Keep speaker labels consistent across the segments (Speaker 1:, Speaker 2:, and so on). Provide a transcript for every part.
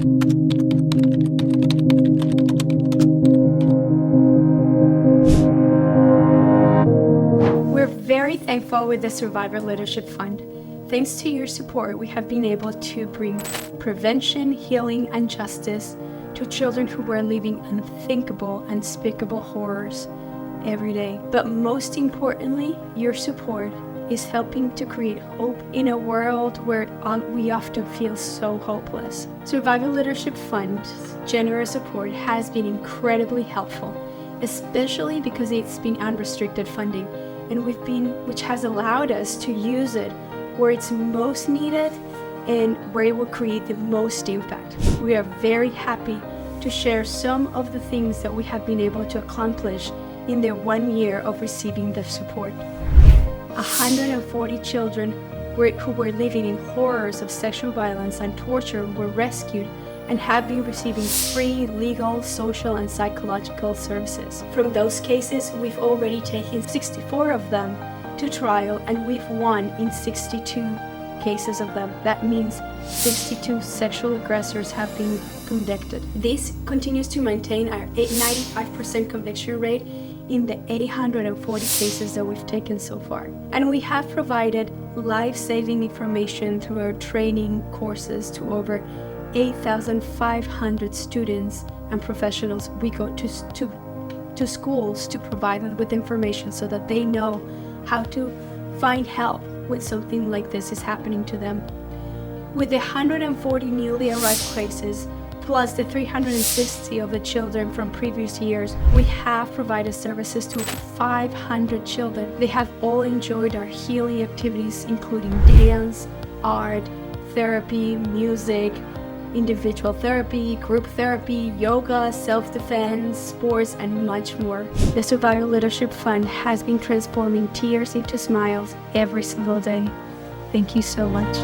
Speaker 1: We're very thankful with the Survivor Leadership Fund. Thanks to your support, we have been able to bring prevention, healing, and justice to children who were living unthinkable, unspeakable horrors every day. But most importantly, your support is helping to create hope in a world where we often feel so hopeless. Survivor Leadership Fund's generous support has been incredibly helpful, especially because it's been unrestricted funding, and which has allowed us to use it where it's most needed and where it will create the most impact. We are very happy to share some of the things that we have been able to accomplish in the 1 year of receiving the support. 140 children who were living in horrors of sexual violence and torture were rescued and have been receiving free legal, social, and psychological services. From those cases, we've already taken 64 of them to trial, and we've won in 62 cases of them. That means 62 sexual aggressors have been convicted. This continues to maintain our 95% conviction rate in the 840 cases that we've taken so far. And we have provided life-saving information through our training courses to over 8,500 students and professionals. We go to schools to provide them with information so that they know how to find help when something like this is happening to them. With the 140 newly arrived cases, plus the 360 of the children from previous years, we have provided services to 500 children. They have all enjoyed our healing activities, including dance, art, therapy, music, individual therapy, group therapy, yoga, self-defense, sports, and much more. The Survivor Leadership Fund has been transforming tears into smiles every single day. Thank you so much.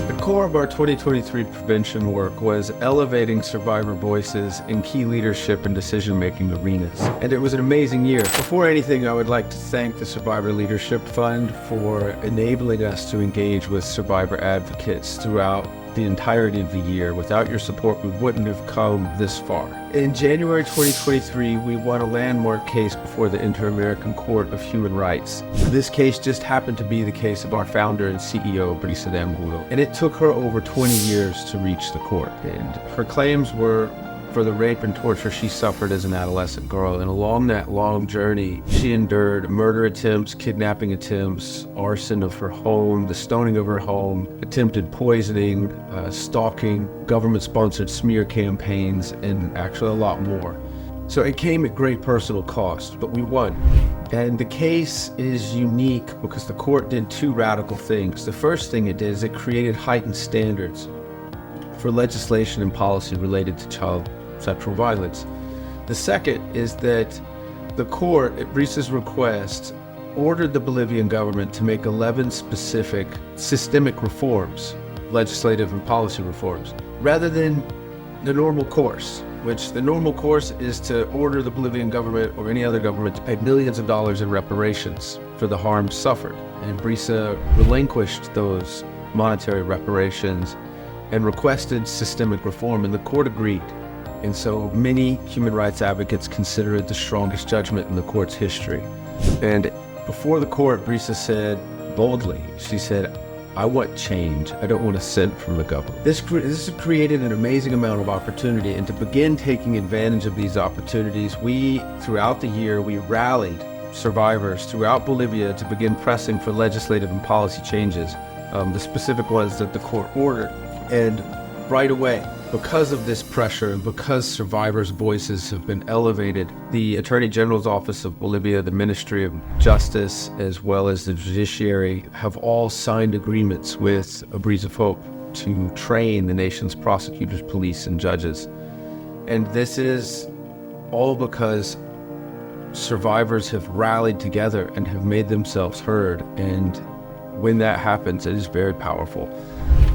Speaker 2: The core of our 2023 prevention work was elevating survivor voices in key leadership and decision-making arenas. And it was an amazing year. Before anything, I would like to thank the Survivor Leadership Fund for enabling us to engage with survivor advocates throughout the entirety of the year. Without your support, we wouldn't have come this far. In January 2023, we won a landmark case before the Inter-American Court of Human Rights. This case just happened to be the case of our founder and CEO, Brisa de Angulo, and it took her over 20 years to reach the court. And her claims were for the rape and torture she suffered as an adolescent girl. And along that long journey, she endured murder attempts, kidnapping attempts, arson of her home, the stoning of her home, attempted poisoning, stalking, government-sponsored smear campaigns, and actually a lot more. So it came at great personal cost, but we won. And the case is unique because the court did two radical things. The first thing it did is it created heightened standards for legislation and policy related to child sexual violence. The second is that the court, at Brisa's request, ordered the Bolivian government to make 11 specific systemic reforms, legislative and policy reforms, rather than the normal course, which the normal course is to order the Bolivian government or any other government to pay millions of dollars in reparations for the harm suffered. And Brisa relinquished those monetary reparations and requested systemic reform, and the court agreed. And so many human rights advocates consider it the strongest judgment in the court's history. And before the court, Brisa said boldly, she said, "I want change. I don't want a cent from the government." This has created an amazing amount of opportunity, and to begin taking advantage of these opportunities, throughout the year, we rallied survivors throughout Bolivia to begin pressing for legislative and policy changes, the specific ones that the court ordered. And right away, because of this pressure and because survivors' voices have been elevated, the Attorney General's Office of Bolivia, the Ministry of Justice, as well as the Judiciary, have all signed agreements with A Breeze of Hope to train the nation's prosecutors, police, and judges. And this is all because survivors have rallied together and have made themselves heard. And when that happens, it is very powerful.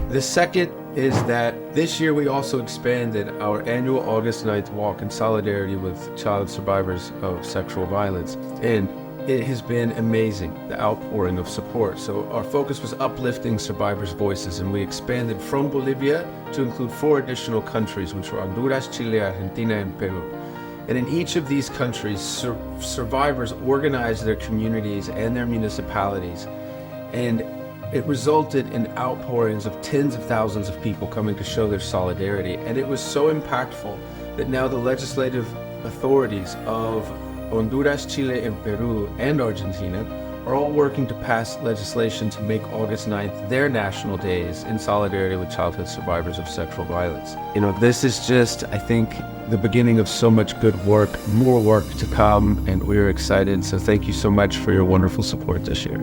Speaker 2: The second is that this year we also expanded our annual August 9th walk in solidarity with child survivors of sexual violence. And it has been amazing, the outpouring of support. So our focus was uplifting survivors' voices, and we expanded from Bolivia to include 4 additional countries, which were Honduras, Chile, Argentina, and Peru. And in each of these countries, survivors organized their communities and their municipalities, and it resulted in outpourings of tens of thousands of people coming to show their solidarity. And it was so impactful that now the legislative authorities of Honduras, Chile, and Peru, and Argentina are all working to pass legislation to make August 9th their national days in solidarity with childhood survivors of sexual violence. This is just, I think, the beginning of so much good work, more work to come, and we're excited. So thank you so much for your wonderful support this year.